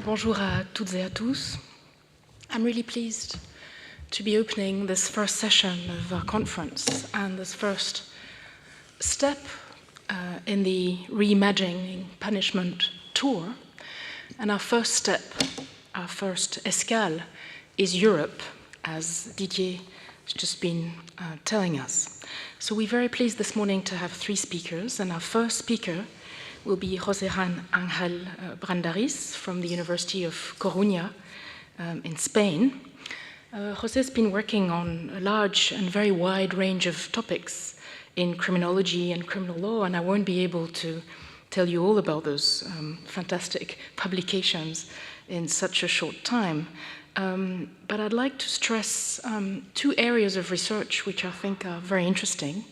Bonjour à toutes et à tous. I'm really pleased to be opening this first session of our conference and this first step in the reimagining punishment tour. And our first step, our first escale, is Europe, as Didier has just been telling us. So we're very pleased this morning to have three speakers, and our first speaker will be José Ángel Brandariz from the University of Coruña in Spain. José has been working on a large and very wide range of topics in criminology and criminal law, and I won't be able to tell you all about those fantastic publications in such a short time. But I'd like to stress two areas of research which I think are very interesting.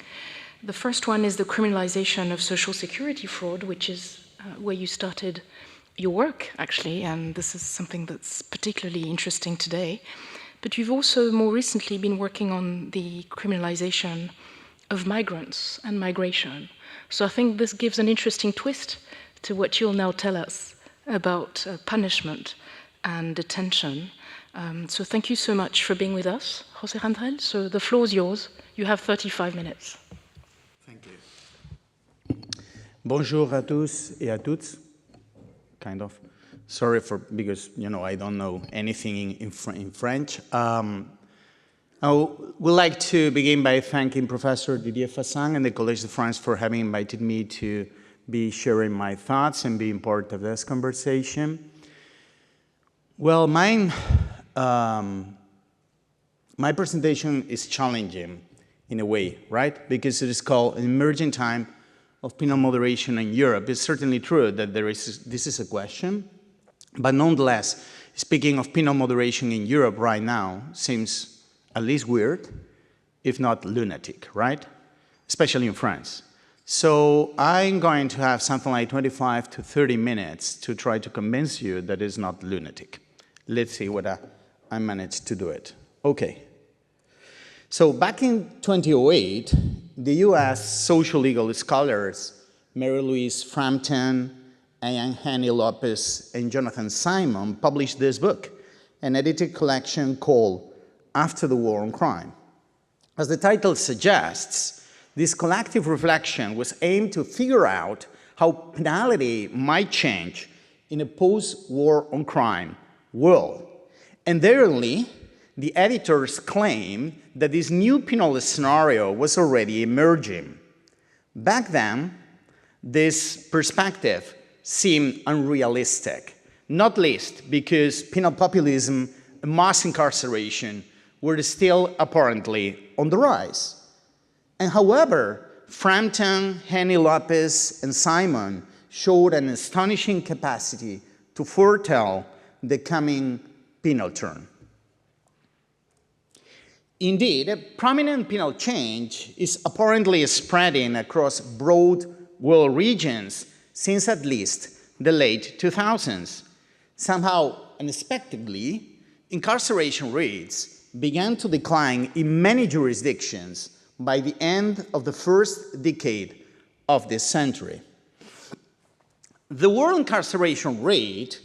The first one is the criminalization of social security fraud, which is where you started your work, actually, and this is something that's particularly interesting today. But you've also more recently been working on the criminalization of migrants and migration. So I think this gives an interesting twist to what you'll now tell us about punishment and detention. So thank you so much for being with us, José Ángel. So the floor is yours. You have 35 minutes. Thank you. Bonjour à tous et à toutes. Kind of. Sorry because, I don't know anything in French. I would like to begin by thanking Professor Didier Fassin and the Collège de France for having invited me to be sharing my thoughts and being part of this conversation. Well, my presentation is challenging in a way, right? Because it is called an emerging time of penal moderation in Europe. It's certainly true that this is a question, but nonetheless, speaking of penal moderation in Europe right now seems at least weird, if not lunatic, right? Especially in France. So I'm going to have something like 25 to 30 minutes to try to convince you that it's not lunatic. Let's see what I managed to do it. Okay. So back in 2008, the US social legal scholars Mary Louise Frampton, Henny Lopez, and Jonathan Simon published this book, an edited collection called After the War on Crime. As the title suggests, this collective reflection was aimed to figure out how penality might change in a post-war on crime world. And therein, the editors claim that this new penal scenario was already emerging. Back then, this perspective seemed unrealistic, not least because penal populism and mass incarceration were still apparently on the rise. And however, Frampton, Henny Lopez, and Simon showed an astonishing capacity to foretell the coming penal turn. Indeed, a prominent penal change is apparently spreading across broad world regions since at least the late 2000s. Somehow, unexpectedly, incarceration rates began to decline in many jurisdictions by the end of the first decade of this century. The world incarceration rate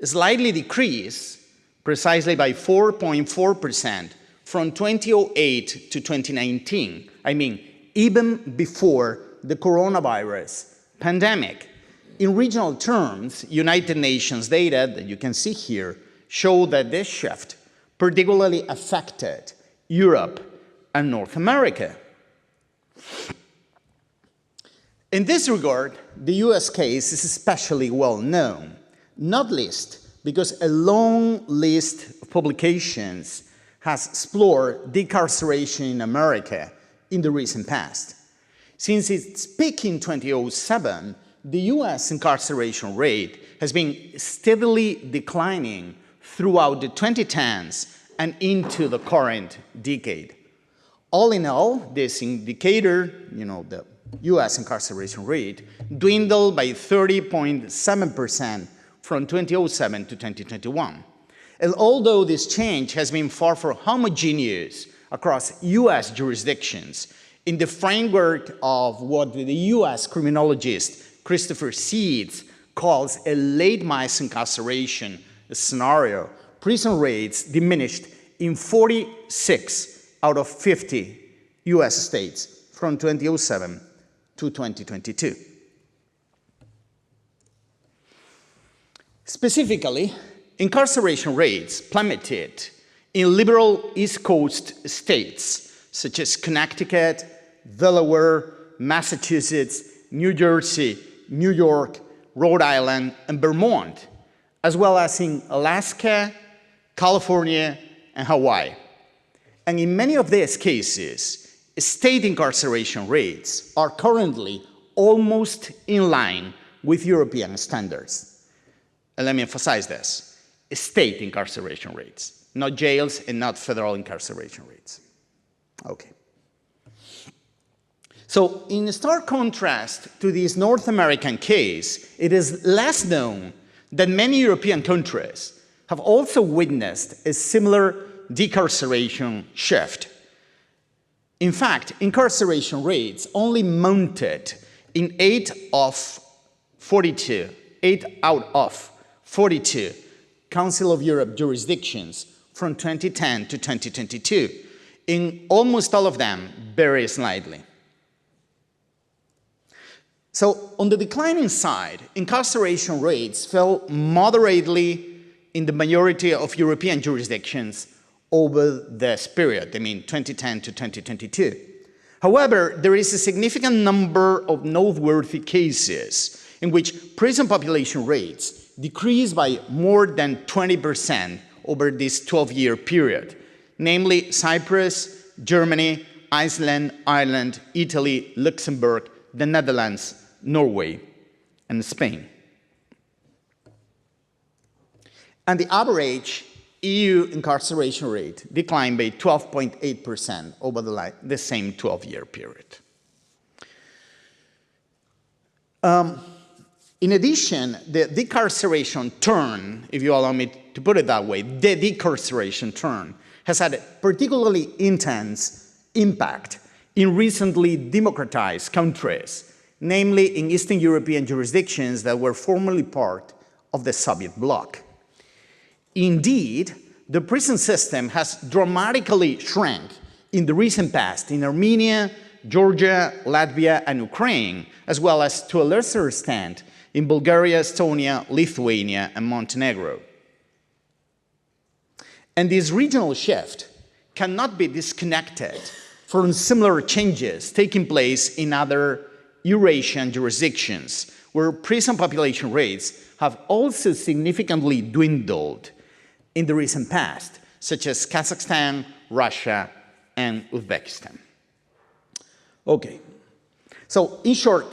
slightly decreased precisely by 4.4% from 2008 to 2019. I mean, even before the coronavirus pandemic. In regional terms, United Nations data that you can see here show that this shift particularly affected Europe and North America. In this regard, the US case is especially well known, not least because a long list of publications has explored decarceration in America in the recent past. Since its peak in 2007, the US incarceration rate has been steadily declining throughout the 2010s and into the current decade. All in all, this indicator, the US incarceration rate, dwindled by 30.7% from 2007 to 2021. And although this change has been far from homogeneous across US jurisdictions, in the framework of what the US criminologist Christopher Seeds calls a late mass incarceration scenario, prison rates diminished in 46 out of 50 US states from 2007 to 2022. Specifically, incarceration rates plummeted in liberal East Coast states such as Connecticut, Delaware, Massachusetts, New Jersey, New York, Rhode Island, and Vermont, as well as in Alaska, California, and Hawaii. And in many of these cases, state incarceration rates are currently almost in line with European standards. And let me emphasize this, state incarceration rates, not jails and not federal incarceration rates. Okay. So in stark contrast to this North American case, it is less known that many European countries have also witnessed a similar decarceration shift. In fact, incarceration rates only mounted in 8 out of 42 Council of Europe jurisdictions from 2010 to 2022, in almost all of them very slightly. So on the declining side, incarceration rates fell moderately in the majority of European jurisdictions over this period, 2010 to 2022. However, there is a significant number of noteworthy cases in which prison population rates decreased by more than 20% over this 12-year period, namely Cyprus, Germany, Iceland, Ireland, Italy, Luxembourg, the Netherlands, Norway, and Spain. And the average EU incarceration rate declined by 12.8% over the same 12-year period. In addition, the decarceration turn, if you allow me to put it that way, the decarceration turn has had a particularly intense impact in recently democratized countries, namely in Eastern European jurisdictions that were formerly part of the Soviet bloc. Indeed, the prison system has dramatically shrunk in the recent past in Armenia, Georgia, Latvia, and Ukraine, as well as to a lesser extent in Bulgaria, Estonia, Lithuania, and Montenegro. And this regional shift cannot be disconnected from similar changes taking place in other Eurasian jurisdictions, where prison population rates have also significantly dwindled in the recent past, such as Kazakhstan, Russia, and Uzbekistan. Okay, so in short,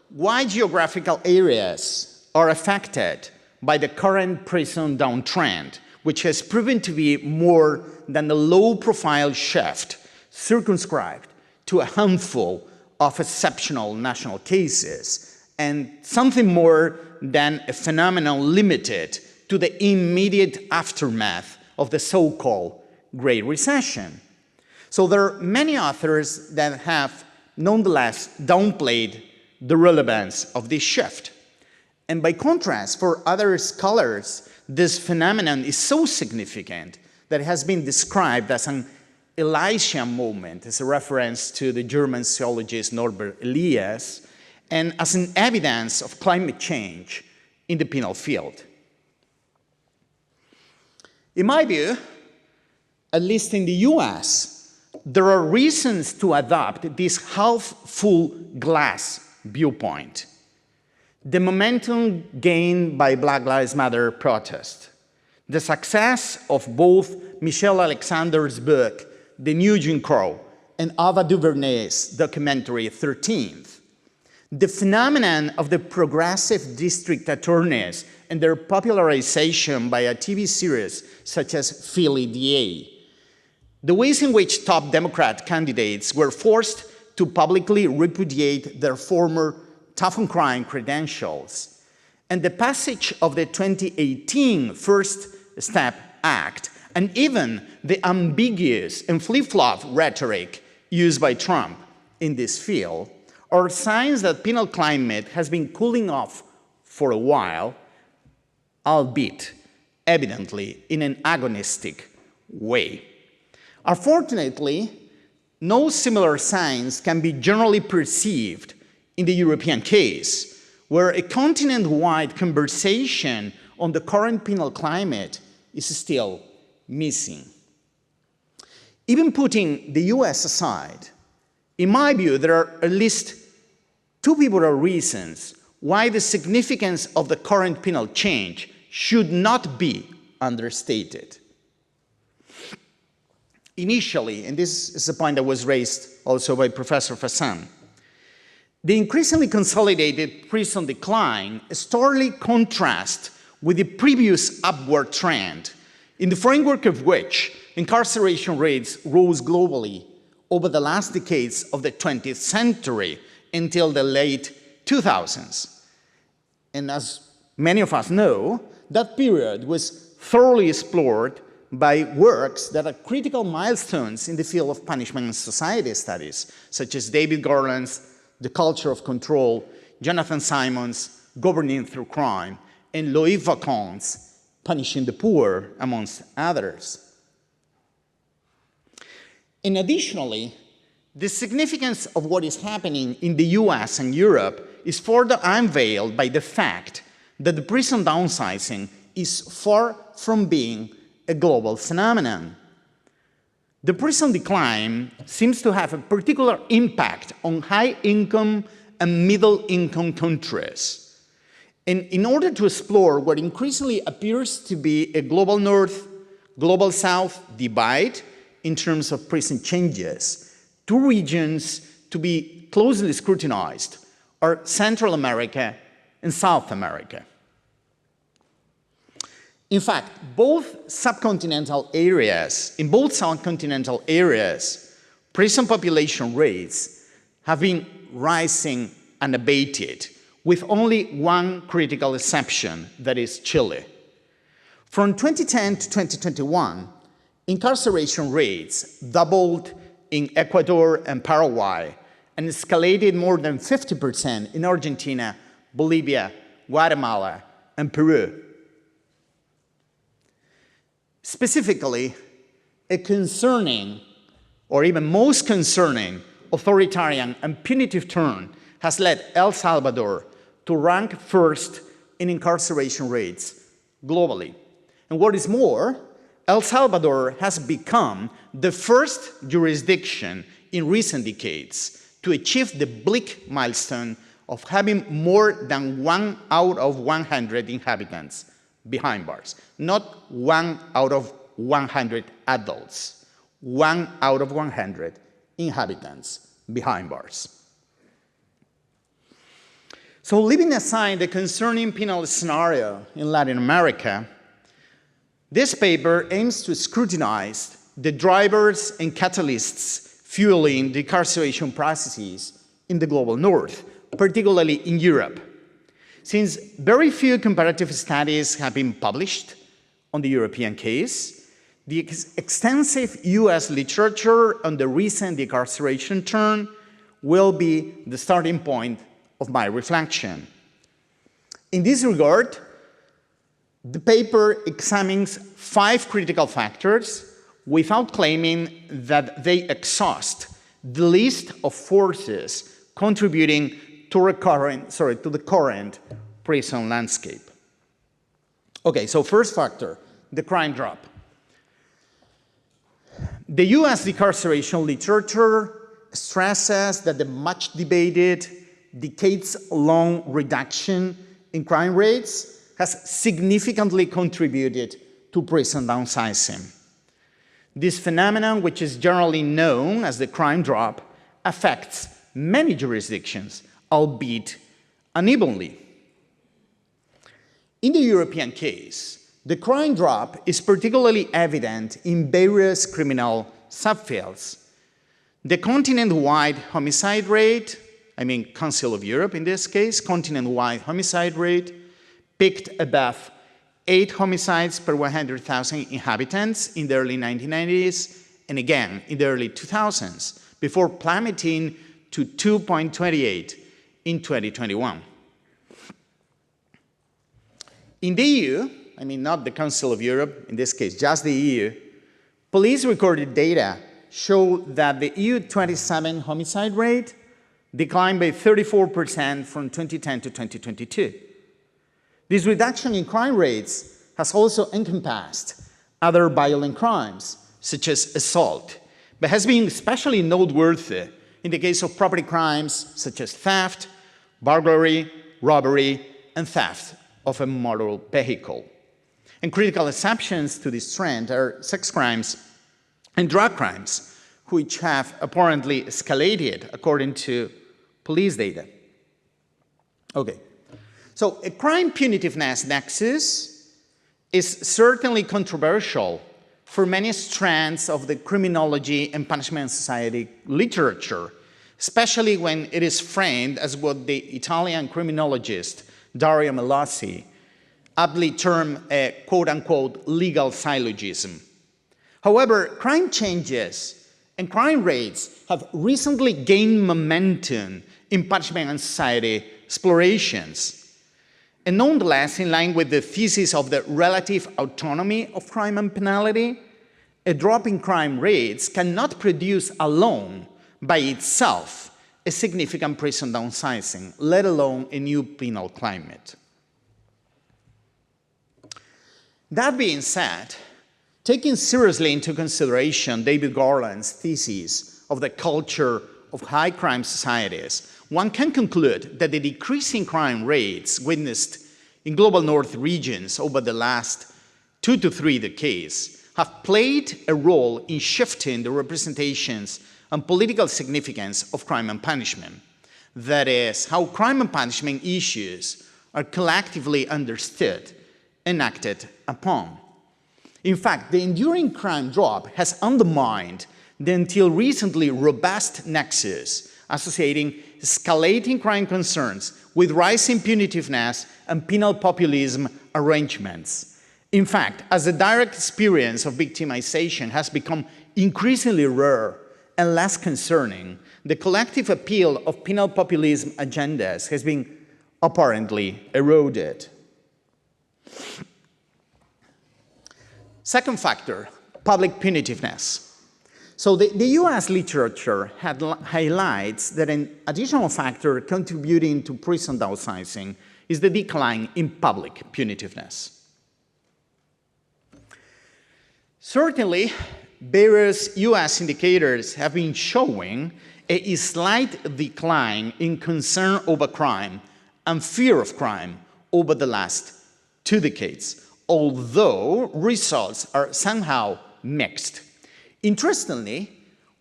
why geographical areas are affected by the current prison downtrend, which has proven to be more than a low-profile shift circumscribed to a handful of exceptional national cases, and something more than a phenomenon limited to the immediate aftermath of the so-called Great Recession. So there are many authors that have nonetheless downplayed the relevance of this shift. And by contrast, for other scholars, this phenomenon is so significant that it has been described as an Elysian moment, as a reference to the German sociologist Norbert Elias, and as an evidence of climate change in the penal field. In my view, at least in the US, there are reasons to adopt this half-full glass viewpoint. The momentum gained by Black Lives Matter protest, the success of both Michelle Alexander's book, The New Jim Crow, and Ava DuVernay's documentary 13th, the phenomenon of the progressive district attorneys and their popularization by a TV series such as Philly DA, the ways in which top Democrat candidates were forced to publicly repudiate their former tough-on-crime credentials, and the passage of the 2018 First Step Act, and even the ambiguous and flip-flop rhetoric used by Trump in this field, are signs that penal climate has been cooling off for a while, albeit evidently in an agonistic way. Unfortunately, no similar signs can be generally perceived in the European case, where a continent-wide conversation on the current penal climate is still missing. Even putting the US aside, in my view, there are at least two pivotal reasons why the significance of the current penal change should not be understated. Initially, and this is a point that was raised also by Professor Fassin, the increasingly consolidated prison decline starkly contrasts with the previous upward trend, in the framework of which incarceration rates rose globally over the last decades of the 20th century until the late 2000s. And as many of us know, that period was thoroughly explored by works that are critical milestones in the field of punishment and society studies, such as David Garland's The Culture of Control, Jonathan Simon's Governing Through Crime, and Loïc Wacquant's Punishing the Poor, amongst others. And additionally, the significance of what is happening in the US and Europe is further unveiled by the fact that the prison downsizing is far from being a global phenomenon. The prison decline seems to have a particular impact on high-income and middle-income countries. And in order to explore what increasingly appears to be a global north, global south divide in terms of prison changes, two regions to be closely scrutinized are Central America and South America. In fact, in both subcontinental areas, prison population rates have been rising unabated, with only one critical exception, that is Chile. From 2010 to 2021, incarceration rates doubled in Ecuador and Paraguay and escalated more than 50% in Argentina, Bolivia, Guatemala, and Peru. Specifically, a concerning, or even most concerning, authoritarian and punitive turn has led El Salvador to rank first in incarceration rates globally. And what is more, El Salvador has become the first jurisdiction in recent decades to achieve the bleak milestone of having more than 1 out of 100 inhabitants behind bars. Not 1 out of 100 adults, 1 out of 100 inhabitants behind bars. So leaving aside the concerning penal scenario in Latin America, this paper aims to scrutinize the drivers and catalysts fueling the incarceration processes in the global north, particularly in Europe. Since very few comparative studies have been published on the European case, the extensive US literature on the recent incarceration turn will be the starting point of my reflection. In this regard, the paper examines 5 critical factors without claiming that they exhaust the list of forces contributing to the current prison landscape. Okay, so first factor, the crime drop. The US decarceration literature stresses that the much debated, decades-long reduction in crime rates has significantly contributed to prison downsizing. This phenomenon, which is generally known as the crime drop, affects many jurisdictions, albeit unevenly. In the European case, the crime drop is particularly evident in various criminal subfields. The continent-wide homicide rate, Council of Europe in this case, continent-wide homicide rate peaked above 8 homicides per 100,000 inhabitants in the early 1990s, and again in the early 2000s, before plummeting to 2.28 in 2021. In the EU, I mean not the Council of Europe, in this case just the EU, police recorded data show that the EU 27 homicide rate declined by 34% from 2010 to 2022. This reduction in crime rates has also encompassed other violent crimes, such as assault, but has been especially noteworthy in the case of property crimes such as theft, burglary, robbery, and theft of a motor vehicle. And critical exceptions to this trend are sex crimes and drug crimes, which have apparently escalated according to police data. Okay, so a crime punitiveness nexus is certainly controversial for many strands of the criminology and punishment society literature, especially when it is framed as what the Italian criminologist Dario Melossi aptly termed a quote-unquote legal syllogism. However, crime changes and crime rates have recently gained momentum in punishment and society explorations. And nonetheless, in line with the thesis of the relative autonomy of crime and penality, a drop in crime rates cannot produce alone by itself a significant prison downsizing, let alone a new penal climate. That being said, taking seriously into consideration David Garland's thesis of the culture of high crime societies, one can conclude that the decrease in crime rates witnessed in global north regions over the last 2 to 3 decades have played a role in shifting the representations and political significance of crime and punishment. That is, how crime and punishment issues are collectively understood and acted upon. In fact, the enduring crime drop has undermined the until recently robust nexus associating escalating crime concerns with rising punitiveness and penal populism arrangements. In fact, as the direct experience of victimization has become increasingly rare and less concerning, the collective appeal of penal populism agendas has been apparently eroded. Second factor, public punitiveness. So the US literature highlights that an additional factor contributing to prison downsizing is the decline in public punitiveness. Certainly, various US indicators have been showing a slight decline in concern over crime and fear of crime over the last 2 decades, although results are somehow mixed. Interestingly,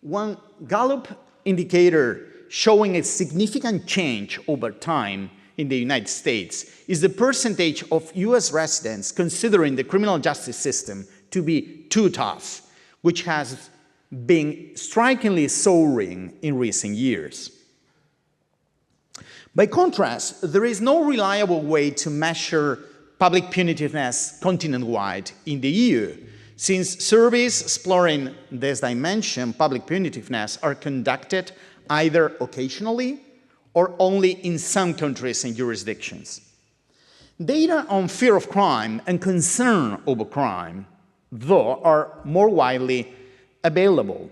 one Gallup indicator showing a significant change over time in the United States is the percentage of US residents considering the criminal justice system to be too tough, which has been strikingly soaring in recent years. By contrast, there is no reliable way to measure public punitiveness continent-wide in the EU, since surveys exploring this dimension, public punitiveness, are conducted either occasionally or only in some countries and jurisdictions. Data on fear of crime and concern over crime, though, are more widely available.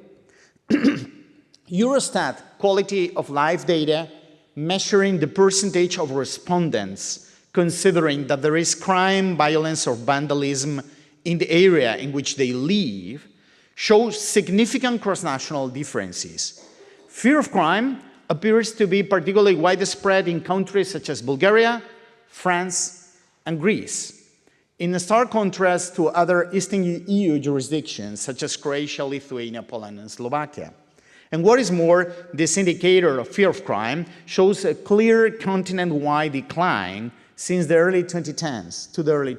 Eurostat quality of life data measuring the percentage of respondents considering that there is crime, violence, or vandalism in the area in which they live shows significant cross-national differences. Fear of crime appears to be particularly widespread in countries such as Bulgaria, France, and Greece, in a stark contrast to other Eastern EU jurisdictions such as Croatia, Lithuania, Poland, and Slovakia. And what is more, this indicator of fear of crime shows a clear continent-wide decline since the early 2010s to the early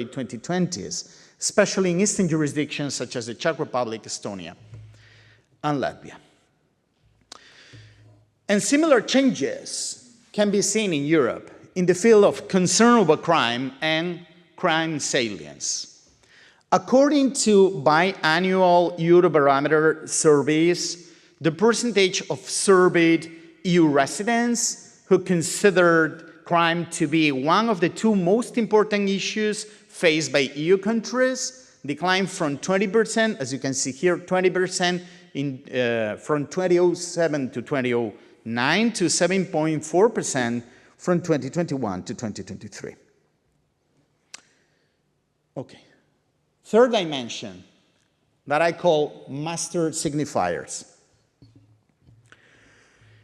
2020s, especially in Eastern jurisdictions such as the Czech Republic, Estonia, and Latvia. And similar changes can be seen in Europe in the field of concern over crime and crime salience. According to biannual Eurobarometer surveys, the percentage of surveyed EU residents who considered crime to be one of the two most important issues faced by EU countries, declined from 20%, as you can see here, 20% from 2007 to 2009 to 7.4% from 2021 to 2023. Okay. Third dimension that I call master signifiers.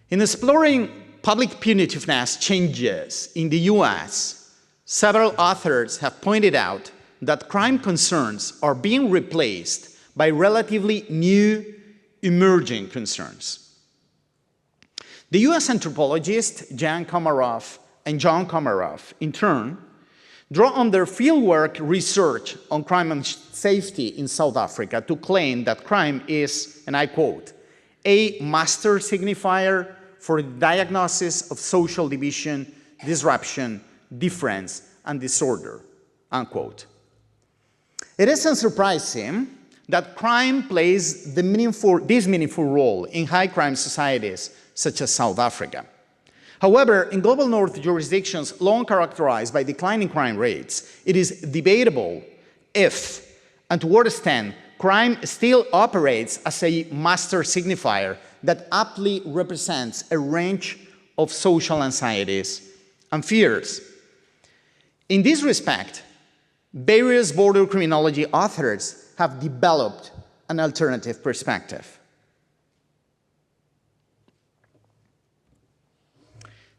In exploring public punitiveness changes in the US, several authors have pointed out that crime concerns are being replaced by relatively new emerging concerns. The US anthropologists Jan Komarov and John Komarov, in turn, draw on their fieldwork research on crime and safety in South Africa to claim that crime is, and I quote, a master signifier for the diagnosis of social division, disruption, difference, and disorder, unquote. It is unsurprising that crime plays this meaningful role in high crime societies such as South Africa. However, in global north jurisdictions long characterized by declining crime rates, it is debatable if and to what extent crime still operates as a master signifier that aptly represents a range of social anxieties and fears. In this respect, various border criminology authors have developed an alternative perspective.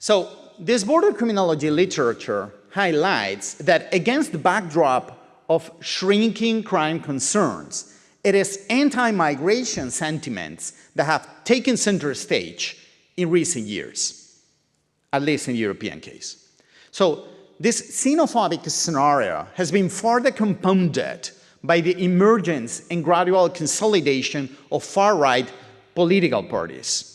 So, this border criminology literature highlights that against the backdrop of shrinking crime concerns, it is anti-migration sentiments that have taken center stage in recent years, at least in the European case. So, this xenophobic scenario has been further compounded by the emergence and gradual consolidation of far-right political parties.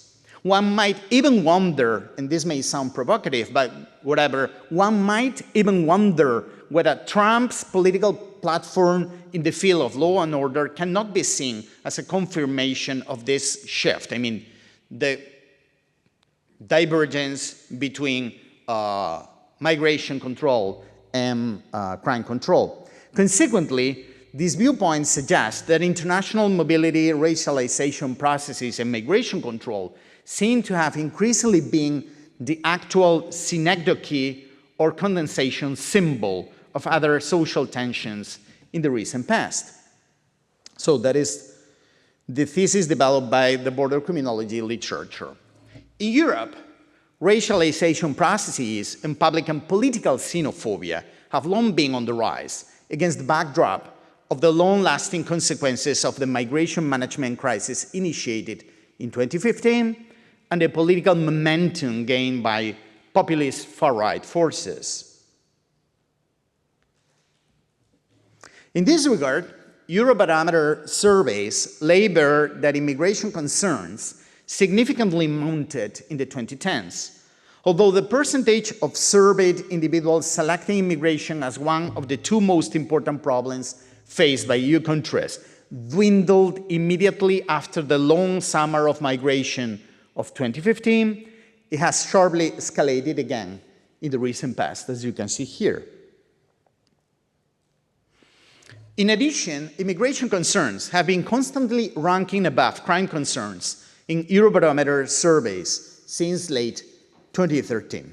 One might even wonder, and this may sound provocative, but whatever, one might even wonder whether Trump's political platform in the field of law and order cannot be seen as a confirmation of this shift. I mean, the divergence between migration control and crime control. Consequently, these viewpoints suggest that international mobility, racialization processes, and migration control seem to have increasingly been the actual synecdoche or condensation symbol of other social tensions in the recent past. So that is the thesis developed by the border criminology literature. In Europe, racialization processes and public and political xenophobia have long been on the rise against the backdrop of the long-lasting consequences of the migration management crisis initiated in 2015 and the political momentum gained by populist far-right forces. In this regard, Eurobarometer surveys lay bare that immigration concerns significantly mounted in the 2010s, although the percentage of surveyed individuals selecting immigration as one of the two most important problems faced by EU countries dwindled immediately after the long summer of migration of 2015, it has sharply escalated again in the recent past, as you can see here. In addition, immigration concerns have been constantly ranking above crime concerns in Eurobarometer surveys since late 2013.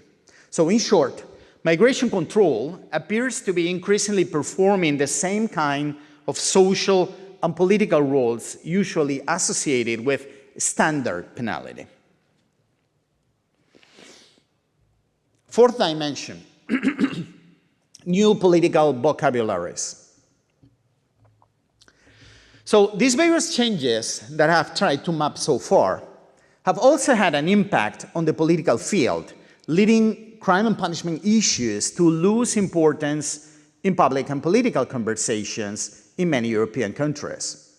So in short, migration control appears to be increasingly performing the same kind of social and political roles usually associated with standard penalty. Fourth dimension, new political vocabularies. So these various changes that I have tried to map so far have also had an impact on the political field, leading crime and punishment issues to lose importance in public and political conversations in many European countries.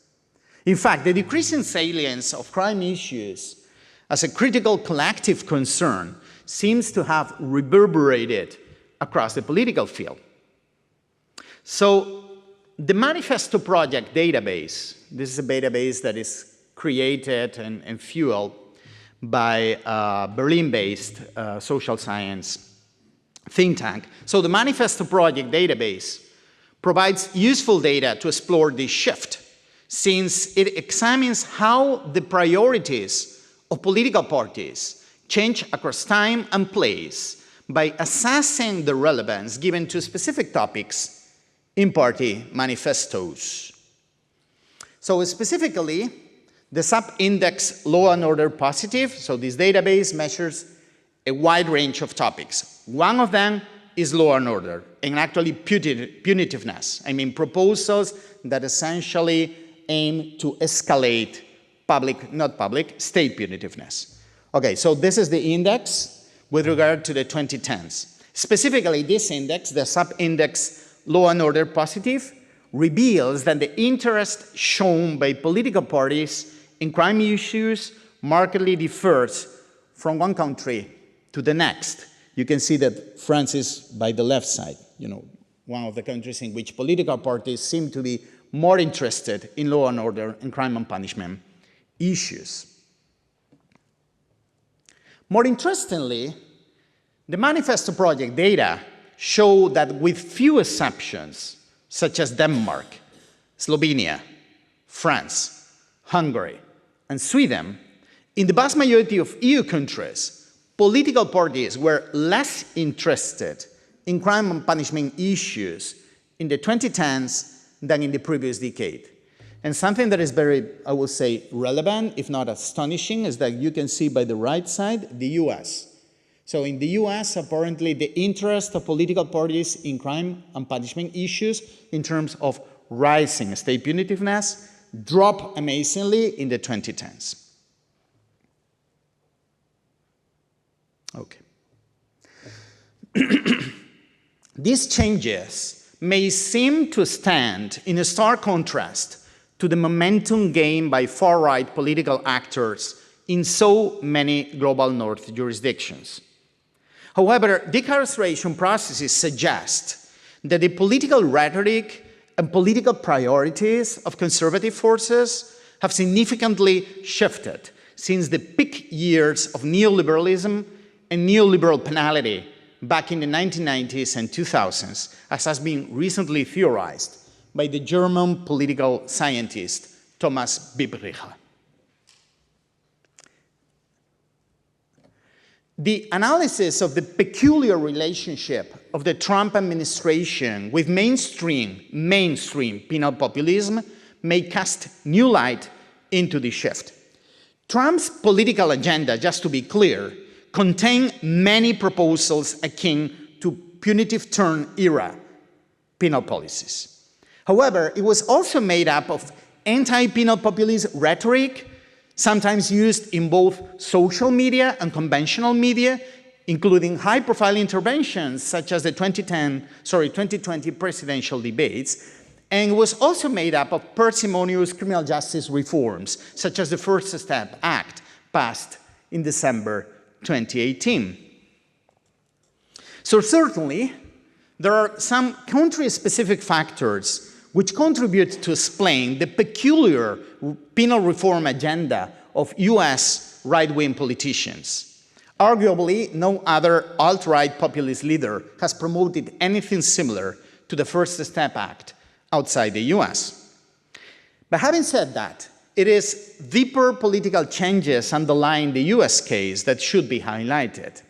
In fact, the decreasing salience of crime issues as a critical collective concern seems to have reverberated across the political field. So the Manifesto Project database, this is a database that is created and fueled by Berlin-based social science think tank. So the Manifesto Project database provides useful data to explore this shift, since it examines how the priorities of political parties change across time and place by assessing the relevance given to specific topics in party manifestos. So specifically, the sub-index Law and Order Positive, so this database measures a wide range of topics. One of them is law and order, and actually punitiveness. I mean, proposals that essentially aim to escalate public, not public, state punitiveness. Okay, so this is the index with regard to the 2010s. Specifically, this index, the sub-index Law and Order Positive, reveals that the interest shown by political parties in crime issues markedly differs from one country to the next. You can see that France is by the left side, one of the countries in which political parties seem to be more interested in law and order and crime and punishment issues. More interestingly, the Manifesto Project data show that with few exceptions, such as Denmark, Slovenia, France, Hungary, and Sweden, in the vast majority of EU countries, political parties were less interested in crime and punishment issues in the 2010s than in the previous decade. And something that is very, I would say, relevant, if not astonishing, is that you can see by the right side, the US. So in the US, apparently the interest of political parties in crime and punishment issues in terms of rising state punitiveness dropped amazingly in the 2010s. Okay. These changes may seem to stand in a stark contrast to the momentum gained by far-right political actors in so many global north jurisdictions. However, decarceration processes suggest that the political rhetoric and political priorities of conservative forces have significantly shifted since the peak years of neoliberalism and neoliberal penality back in the 1990s and 2000s, as has been recently theorized by the German political scientist Thomas Biebricher. The analysis of the peculiar relationship of the Trump administration with mainstream penal populism may cast new light into the shift. Trump's political agenda, just to be clear, contained many proposals akin to punitive turn era penal policies. However, it was also made up of anti-penal populist rhetoric, sometimes used in both social media and conventional media, including high-profile interventions such as the 2020 presidential debates, and it was also made up of parsimonious criminal justice reforms, such as the First Step Act, passed in December 2018. So certainly, there are some country-specific factors which contribute to explain the peculiar penal reform agenda of US right-wing politicians. Arguably, no other alt-right populist leader has promoted anything similar to the First Step Act outside the US. But having said that, it is deeper political changes underlying the US case that should be highlighted.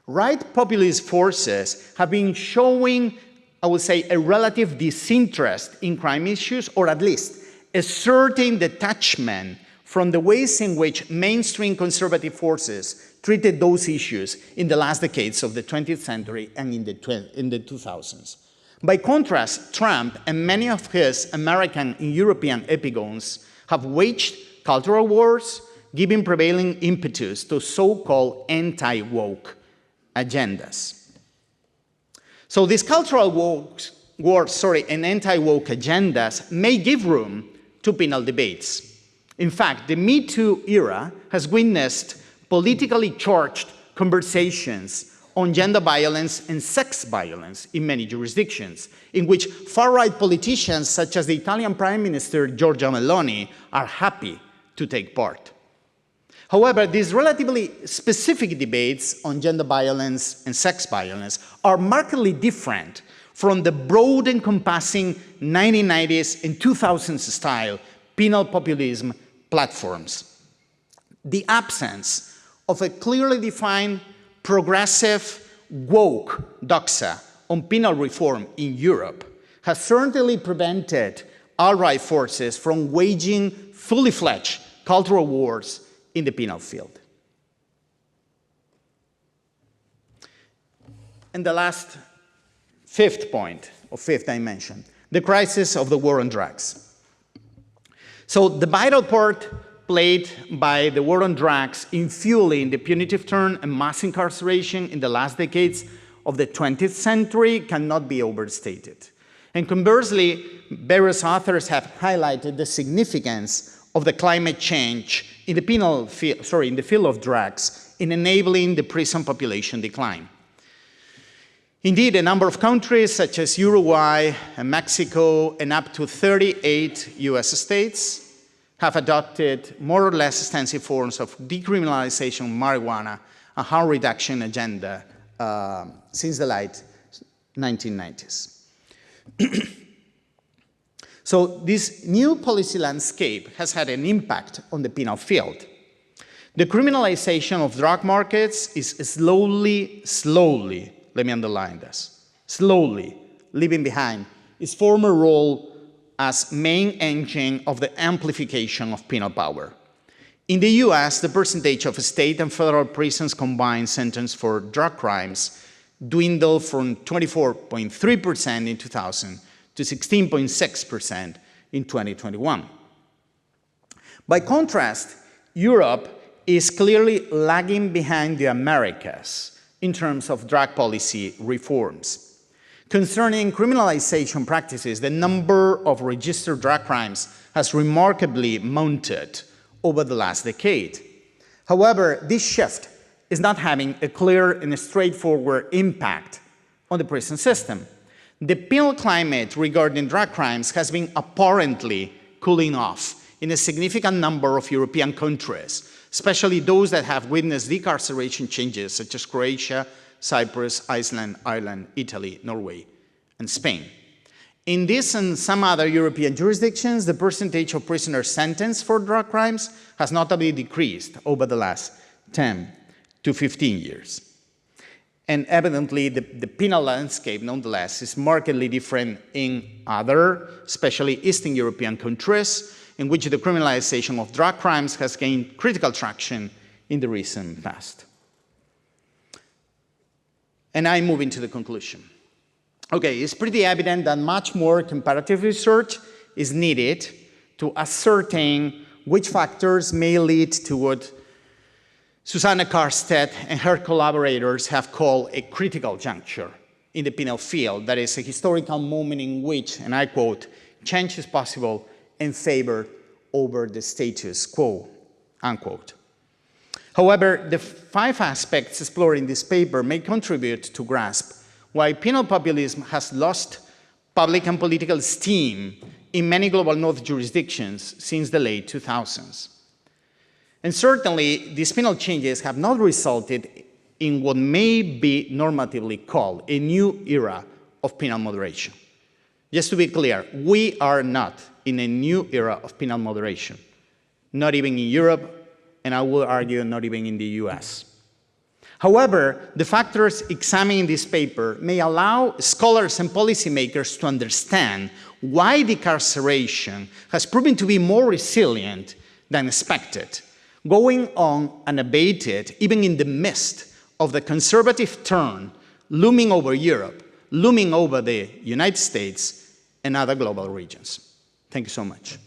Right populist forces have been showing, I would say, a relative disinterest in crime issues, or at least a certain detachment from the ways in which mainstream conservative forces treated those issues in the last decades of the 20th century and in the 2000s. By contrast, Trump and many of his American and European epigons have waged cultural wars, giving prevailing impetus to so-called anti-woke agendas. So these cultural wars and anti-woke agendas may give room to penal debates. In fact, the Me Too era has witnessed politically charged conversations on gender violence and sex violence in many jurisdictions, in which far-right politicians such as the Italian Prime Minister Giorgia Meloni are happy to take part. However, these relatively specific debates on gender violence and sex violence are markedly different from the broad encompassing 1990s and 2000s style penal populism platforms. The absence of a clearly defined progressive woke doxa on penal reform in Europe has certainly prevented alt-right forces from waging fully fledged cultural wars in the penal field. And the last fifth point, or fifth dimension, the crisis of the war on drugs. So the vital part played by the war on drugs in fueling the punitive turn and mass incarceration in the last decades of the 20th century cannot be overstated. And conversely, various authors have highlighted the significance of the climate change in the in the field of drugs in enabling the prison population decline. Indeed, a number of countries such as Uruguay and Mexico and up to 38 US states have adopted more or less extensive forms of decriminalization of marijuana and harm reduction agenda since the late 1990s. So this new policy landscape has had an impact on the penal field. The criminalization of drug markets is slowly, let me underline this, slowly leaving behind its former role as main engine of the amplification of penal power. In the US, the percentage of state and federal prisons combined sentence for drug crimes dwindled from 24.3% in 2000 to 16.6% in 2021. By contrast, Europe is clearly lagging behind the Americas in terms of drug policy reforms. Concerning criminalization practices, the number of registered drug crimes has remarkably mounted over the last decade. However, this shift is not having a clear and straightforward impact on the prison system. The penal climate regarding drug crimes has been apparently cooling off in a significant number of European countries, especially those that have witnessed decarceration changes such as Croatia, Cyprus, Iceland, Ireland, Italy, Norway, and Spain. In this and some other European jurisdictions, the percentage of prisoners sentenced for drug crimes has notably decreased over the last 10 to 15 years. And evidently, the penal landscape, nonetheless, is markedly different in other, especially Eastern European countries, in which the criminalization of drug crimes has gained critical traction in the recent past. And I move into the conclusion. Okay, it's pretty evident that much more comparative research is needed to ascertain which factors may lead to what Susanne Karstedt and her collaborators have called a critical juncture in the penal field, that is a historical moment in which, and I quote, change is possible and favor over the status quo, unquote. However, the 5 aspects explored in this paper may contribute to grasp why penal populism has lost public and political steam in many global north jurisdictions since the late 2000s. And certainly, these penal changes have not resulted in what may be normatively called a new era of penal moderation. Just to be clear, we are not in a new era of penal moderation, not even in Europe, and I will argue not even in the US. However, the factors examined in this paper may allow scholars and policymakers to understand why decarceration has proven to be more resilient than expected, going on unabated even in the midst of the conservative turn looming over Europe, looming over the United States and other global regions. Thank you so much.